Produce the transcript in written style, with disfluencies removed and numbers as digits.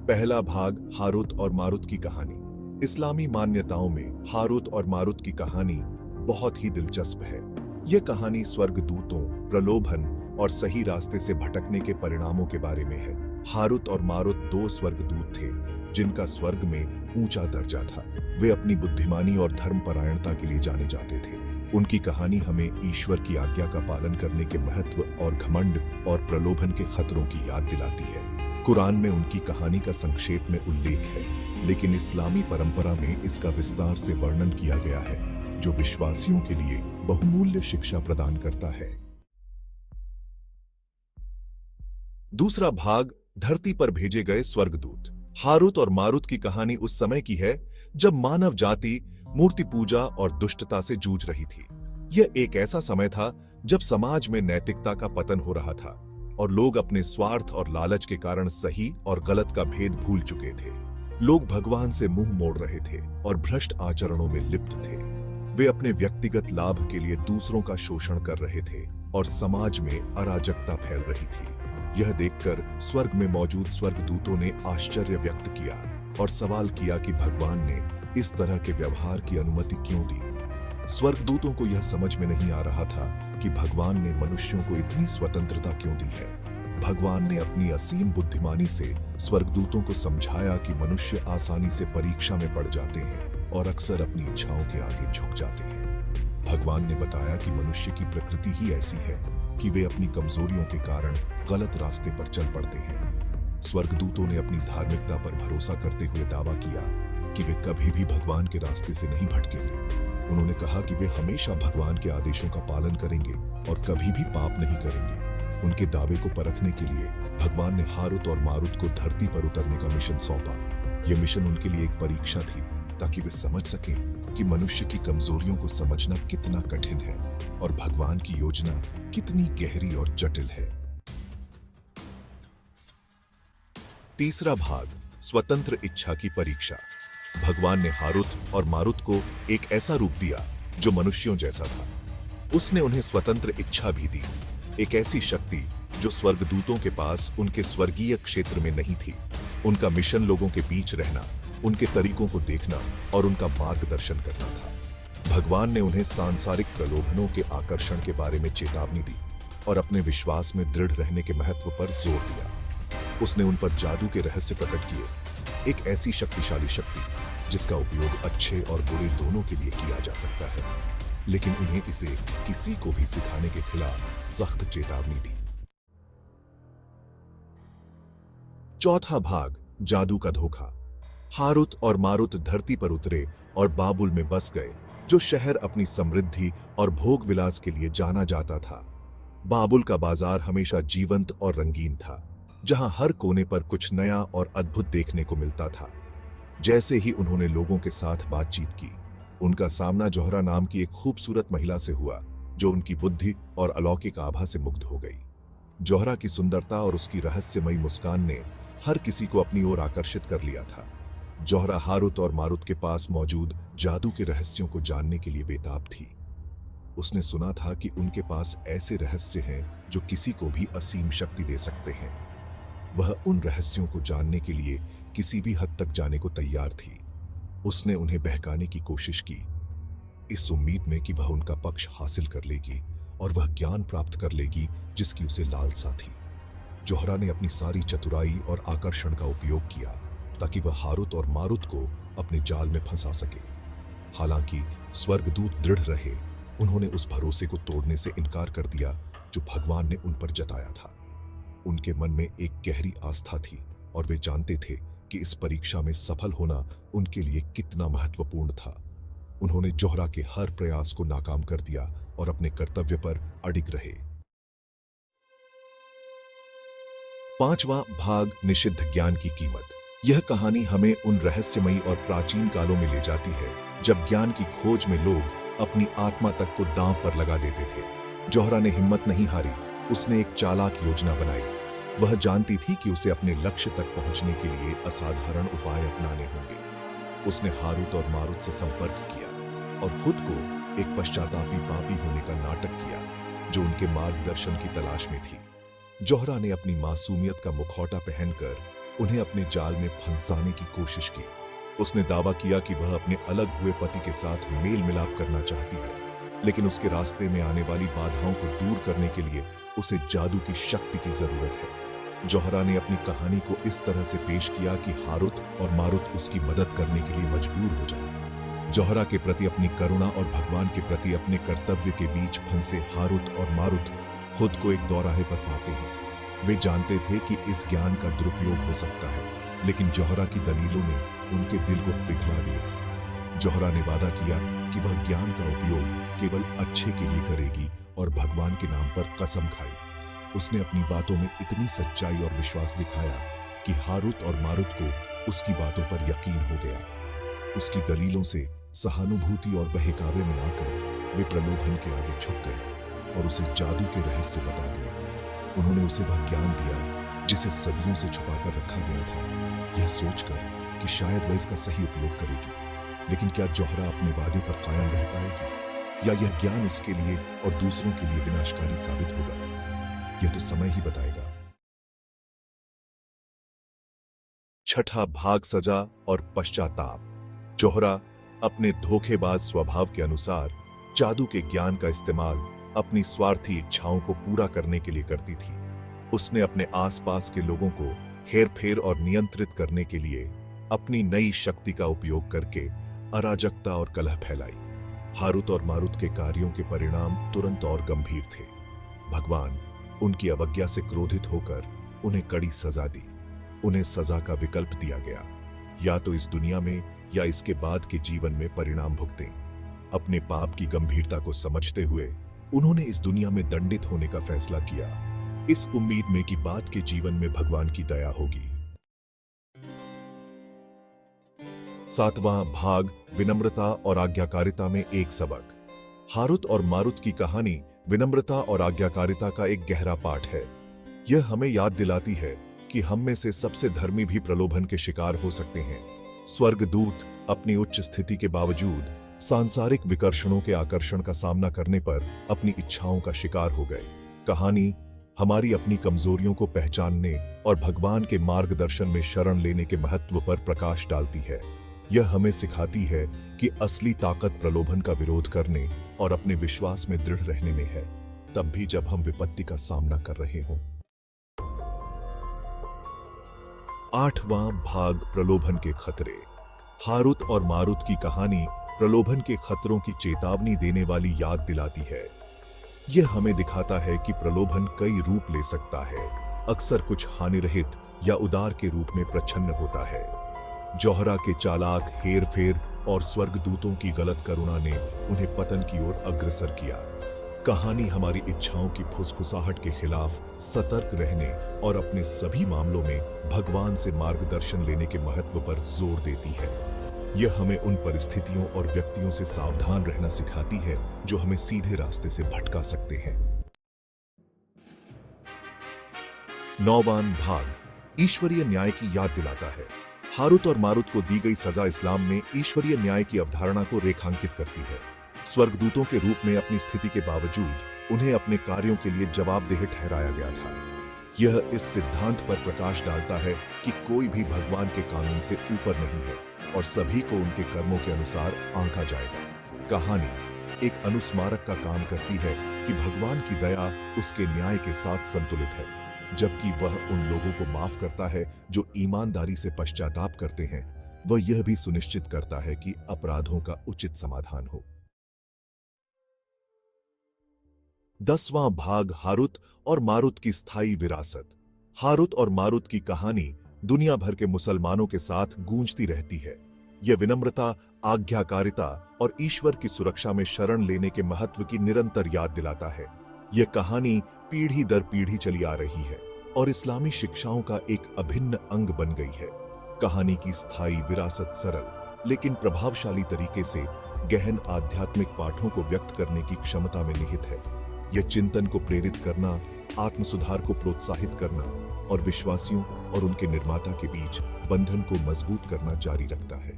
पहला भाग, हारूत और मारूत की कहानी। इस्लामी मान्यताओं में हारूत और मारूत की कहानी बहुत ही दिलचस्प है। यह कहानी स्वर्गदूतों, प्रलोभन और सही रास्ते से भटकने के परिणामों के बारे में है। हारूत और मारूत दो स्वर्गदूत थे जिनका स्वर्ग में ऊंचा दर्जा था। वे अपनी बुद्धिमानी और धर्मपरायणता के लिए जाने जाते थे। उनकी कहानी हमें ईश्वर की आज्ञा का पालन करने के महत्व और घमंड और प्रलोभन के खतरों की याद दिलाती है। कुरान में उनकी कहानी का संक्षेप में उल्लेख है, लेकिन इस्लामी परंपरा में इसका विस्तार से वर्णन किया गया है, जो विश्वासियों के लिए बहुमूल्य शिक्षा प्रदान करता है। दूसरा भाग, धरती पर भेजे गए स्वर्गदूत। हारूत और मारूत की कहानी उस समय की है जब मानव जाति मूर्ति पूजा और दुष्टता से जूझ रही थी। यह एक ऐसा समय था जब समाज में नैतिकता का पतन हो रहा था और लोग अपने स्वार्थ और लालच के कारण सही और गलत का भेद भूल चुके थे। लोग भगवान से मुंह मोड़ रहे थे और भ्रष्ट आचरणों में लिप्त थे। वे अपने व्यक्तिगत लाभ के लिए दूसरों का शोषण कर रहे थे और समाज में अराजकता फैल रही थी। यह देखकर स्वर्ग में मौजूद स्वर्गदूतों ने आश्चर्य व्यक्त किया और सवाल किया कि भगवान ने इस तरह के व्यवहार की अनुमति क्यों दी। स्वर्गदूतों को यह समझ में नहीं आ रहा था कि भगवान ने मनुष्यों को इतनी स्वतंत्रता क्यों दी है। भगवान ने अपनी असीम बुद्धिमानी से स्वर्गदूतों को समझाया कि मनुष्य आसानी से परीक्षा में पड़ जाते हैं और अक्सर अपनी इच्छाओं के आगे झुक जाते हैं। भगवान ने बताया कि मनुष्य की प्रकृति ही ऐसी है कि वे अपनी कमजोरियों के कारण गलत रास्ते पर चल पड़ते हैं। स्वर्गदूतों ने अपनी धार्मिकता पर भरोसा करते हुए दावा किया कि वे कभी भी भगवान के रास्ते से नहीं भटकेंगे। उन्होंने कहा कि वे हमेशा भगवान के आदेशों का पालन करेंगे और कभी भी पाप नहीं करेंगे। उनके दावे को परखने के लिए भगवान ने हारूत और मारूत को धरती पर उतरने का मिशन सौंपा। यह मिशन उनके लिए एक परीक्षा थी ताकि वे समझ सकें कि मनुष्य की कमजोरियों को समझना कितना कठिन है और भगवान की योजना कितनी गहरी और जटिल है। तीसरा भाग, स्वतंत्र इच्छा की परीक्षा। भगवान ने हारूत और मारूत को एक ऐसा रूप दिया जो मनुष्यों जैसा था। उसने उन्हें स्वतंत्र इच्छा भी दी, एक ऐसी शक्ति जो स्वर्गदूतों के पास उनके स्वर्गीय क्षेत्र में नहीं थी। उनका मिशन लोगों के बीच रहना, उनके तरीकों को देखना और उनका मार्गदर्शन करना था। भगवान ने उन्हें सांसारिक प्रलोभनों के आकर्षण के बारे में चेतावनी दी और अपने विश्वास में दृढ़ रहने के महत्व पर जोर दिया। उसने उन पर जादू के रहस्य प्रकट किए, एक ऐसी शक्तिशाली शक्ति जिसका उपयोग अच्छे और बुरे दोनों के लिए किया जा सकता है, लेकिन उन्हें इसे किसी को भी सिखाने के खिलाफ सख्त चेतावनी दी। चौथा भाग, जादू का धोखा। हारूत और मारूत धरती पर उतरे और बाबुल में बस गए, जो शहर अपनी समृद्धि और भोग विलास के लिए जाना जाता था। बाबुल का बाजार हमेशा जीवंत और रंगीन था, जहां हर कोने पर कुछ नया और अद्भुत देखने को मिलता था। जैसे ही उन्होंने लोगों के साथ बातचीत की, उनका सामना जोहरा नाम की एक खूबसूरत महिला से हुआ, जो उनकी बुद्धि और अलौकिक आभा से मुग्ध हो गई। जोहरा की सुंदरता और उसकी रहस्यमयी मुस्कान ने हर किसी को अपनी ओर आकर्षित कर लिया था। जोहरा हारूत और मारूत के पास मौजूद जादू के रहस्यों को जानने के लिए बेताब थी। उसने सुना था कि उनके पास ऐसे रहस्य हैं जो किसी को भी असीम शक्ति दे सकते हैं। वह उन रहस्यों को जानने के लिए किसी भी हद तक जाने को तैयार थी। उसने उन्हें बहकाने की कोशिश की, इस उम्मीद में कि वह उनका पक्ष हासिल कर लेगी और वह ज्ञान प्राप्त कर लेगी जिसकी उसे लालसा थी। जोहरा ने अपनी सारी चतुराई और आकर्षण का उपयोग किया ताकि वह हारूत और मारूत को अपने जाल में फंसा सके। हालांकि स्वर्गदूत दृढ़ रहे, उन्होंने उस भरोसे को तोड़ने से इनकार कर दिया जो भगवान ने उन पर जताया था। उनके मन में एक गहरी आस्था थी और वे जानते थे कि इस परीक्षा में सफल होना उनके लिए कितना महत्वपूर्ण था। उन्होंने जोहरा के हर प्रयास को नाकाम कर दिया और अपने कर्तव्य पर अडिग रहे। पांचवां भाग, निषिद्ध ज्ञान की कीमत। यह कहानी हमें उन रहस्यमयी और प्राचीन कालों में ले जाती है जब ज्ञान की खोज में लोग अपनी आत्मा तक को दांव पर लगा देते थे। जोहरा ने हिम्मत नहीं हारी, उसने एक चालाक योजना बनाई। वह जानती थी कि उसे अपने लक्ष्य तक पहुंचने के लिए असाधारण उपाय अपनाने होंगे। उसने हारूत और मारूत से संपर्क किया और खुद को एक पश्चातापी पापी होने का नाटक किया जो उनके मार्गदर्शन की तलाश में थी। जोहरा ने अपनी मासूमियत का मुखौटा पहनकर उन्हें अपने जाल में फंसाने की कोशिश की। उसने दावा किया कि वह अपने अलग हुए पति के साथ मेल मिलाप करना चाहती है, लेकिन उसके रास्ते में आने वाली बाधाओं को दूर करने के लिए उसे जादू की शक्ति की जरूरत है। जोहरा ने अपनी कहानी को इस तरह से पेश किया कि हारुत और मारुत उसकी मदद करने के लिए मजबूर हो जाए। जोहरा के प्रति अपनी करुणा और भगवान के प्रति अपने कर्तव्य के बीच फंसे हारुत और मारुत खुद को एक दौराहे पर पाते हैं। वे जानते थे कि इस ज्ञान का दुरुपयोग हो सकता है, लेकिन जोहरा की दलीलों ने उनके दिल को पिघला दिया। जोहरा ने वादा किया कि वह ज्ञान का उपयोग केवल अच्छे के लिए करेगी और भगवान के नाम पर कसम खाई। उसने अपनी बातों में इतनी सच्चाई और विश्वास दिखाया कि हारुत और मारुत को उसकी बातों पर यकीन हो गया। उसकी दलीलों से सहानुभूति और बहकावे में आकर वे प्रलोभन के आगे झुक गए और उसे जादू के रहस्य बता दिए। उन्होंने उसे वह ज्ञान दिया जिसे सदियों से छुपाकर रखा गया था, यह सोचकर कि शायद वह इसका सही उपयोग करेगी। लेकिन क्या जोहरा अपने वादे पर कायम रह पाएगी, या यह ज्ञान उसके लिए और दूसरों के लिए विनाशकारी साबित होगा? यह तो समय ही बताएगा। छठा भाग, सजा और पश्चाताप। जोहरा अपने धोखेबाज स्वभाव के अनुसार जादू के ज्ञान का इस्तेमाल अपनी स्वार्थी इच्छाओं को पूरा करने के लिए करती थी। उसने अपने आसपास के लोगों को हेरफेर और नियंत्रित करने के लिए अपनी नई शक्ति का उपयोग करके अराजकता और कलह फैलाई। हारुत और मारुत के कार्यों के परिणाम तुरंत और गंभीर थे। भगवान उनकी अवज्ञा से क्रोधित होकर उन्हें कड़ी सजा दी। उन्हें सजा का विकल्प दिया गया, या तो इस दुनिया में या इसके बाद के जीवन में परिणाम भुगतें। अपने पाप की गंभीरता को समझते हुए उन्होंने इस दुनिया में दंडित होने का फैसला किया, इस उम्मीद में कि बाद के जीवन में भगवान की दया होगी। सातवां भाग, विनम्रता और आज्ञाकारिता में एक सबक। हारुत और मारुत की कहानी विनम्रता और आज्ञाकारिता का एक गहरा पाठ है। यह हमें याद दिलाती है कि हम में से सबसे धर्मी भी प्रलोभन के शिकार हो सकते हैं। स्वर्गदूत अपनी उच्च स्थिति के बावजूद सांसारिक विकर्षणों के आकर्षण का सामना करने पर अपनी इच्छाओं का शिकार हो गए। कहानी हमारी अपनी कमजोरियों को पहचानने और भगवान के मार्गदर्शन में शरण लेने के महत्व पर प्रकाश डालती है। यह हमें सिखाती है कि असली ताकत प्रलोभन का विरोध करने और अपने विश्वास में दृढ़ रहने में है, तब भी जब हम विपत्ति का सामना कर रहे हों। आठवां भाग, प्रलोभन के खतरे। हारुत और मारुत की कहानी प्रलोभन के खतरों की चेतावनी देने वाली याद दिलाती है। यह हमें दिखाता है कि प्रलोभन कई रूप ले सकता है, अक्सर कुछ हानिरहित या उदार के रूप में प्रच्छन्न होता है। जोहरा के चालाक हेरफेर और स्वर्गदूतों की गलत करुणा ने उन्हें पतन की ओर अग्रसर किया। कहानी हमारी इच्छाओं की फुसफुसाहट के खिलाफ सतर्क रहने और अपने सभी मामलों में भगवान से मार्गदर्शन लेने के महत्व पर जोर देती है। यह हमें उन परिस्थितियों और व्यक्तियों से सावधान रहना सिखाती है जो हमें सीधे रास्ते से भटका सकते हैं। नौवां भाग, ईश्वरीय न्याय की याद दिलाता है। हारुत और मारुत को दी गई सजा इस्लाम में ईश्वरीय न्याय की अवधारणा को रेखांकित करती है। स्वर्गदूतों के रूप में अपनी स्थिति के बावजूद उन्हें अपने कार्यों के लिए जवाबदेह ठहराया गया था। यह इस सिद्धांत पर प्रकाश डालता है कि कोई भी भगवान के कानून से ऊपर नहीं है और सभी को उनके कर्मों के अनुसार आंका जाएगा। कहानी एक अनुस्मारक का काम करती है कि भगवान की दया उसके न्याय के साथ संतुलित है, जबकि वह उन लोगों को माफ करता है जो ईमानदारी से पश्चाताप करते हैं। वह यह भी सुनिश्चित करता है कि अपराधों का उचित समाधान हो। 10वां भाग, हारुत और मारुत की स्थायी विरासत। हारुत और मारुत की कहानी दुनिया भर के मुसलमानों के साथ गूंजती रहती है। यह विनम्रता, आज्ञाकारिता और ईश्वर की सुरक्षा में शरण लेने के महत्व की निरंतर याद दिलाता है। यह कहानी पीढ़ी दर पीढ़ी चली आ रही है और इस्लामी शिक्षाओं का एक अभिन्न अंग बन गई है। कहानी की स्थायी विरासत सरल लेकिन प्रभावशाली तरीके से गहन आध्यात्मिक पाठों को व्यक्त करने की क्षमता में निहित है। यह चिंतन को प्रेरित करना, आत्मसुधार को प्रोत्साहित करना और विश्वासियों और उनके निर्माता के बीच बंधन को मजबूत करना जारी रखता है।